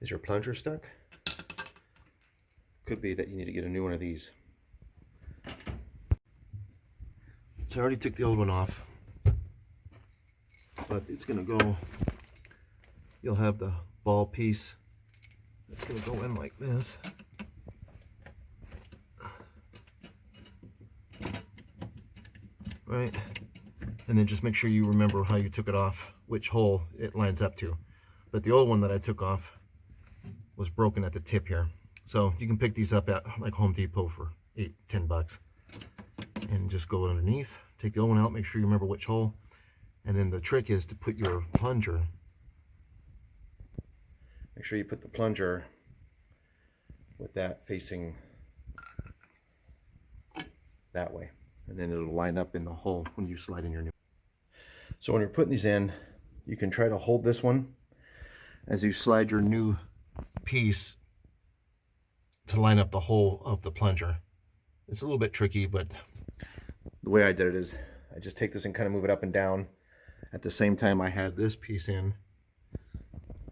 Is your plunger stuck? Could be that you need to get a new one of these. So I already took the old one off, but it's gonna go, you'll have the ball piece that's gonna go in like this. Right, and then just make sure you remember how you took it off, which hole it lines up to. But the old one that I took off was broken at the tip here. So you can pick these up at like Home Depot for $8-10 and just go underneath, take the old one out, make sure you remember which hole. And then the trick is to put your plunger, make sure you put the plunger with that facing that way, and then it'll line up in the hole when you slide in your new. So when you're putting these in, you can try to hold this one as you slide your new piece to line up the hole of the plunger. It's a little bit tricky, but the way I did it is I just take this and kind of move it up and down. At the same time I had this piece in,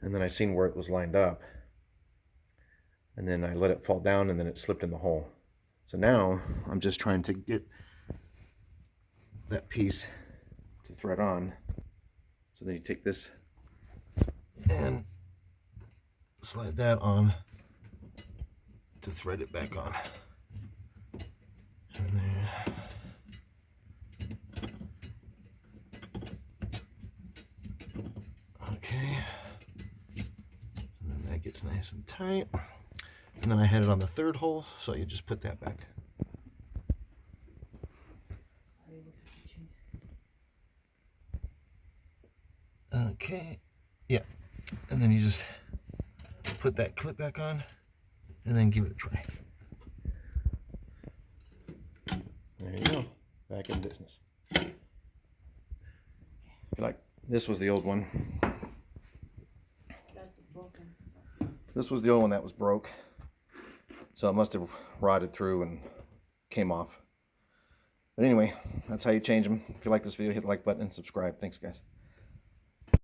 and then I seen where it was lined up, and then I let it fall down, and then it slipped in the hole. So now I'm just trying to get that piece to thread on. So then you take this and slide that on to thread it back on. And there. Okay. And then that gets nice and tight. And then I had it on the third hole, so you just put that back. Okay, yeah. And then you just put that clip back on and then give it a try. There you go, back in business. Like, this was the old one. That's broken. This was the old one that was broke. So it must have rotted through and came off. But anyway, that's how you change them. If you like this video, hit the like button and subscribe. Thanks, guys.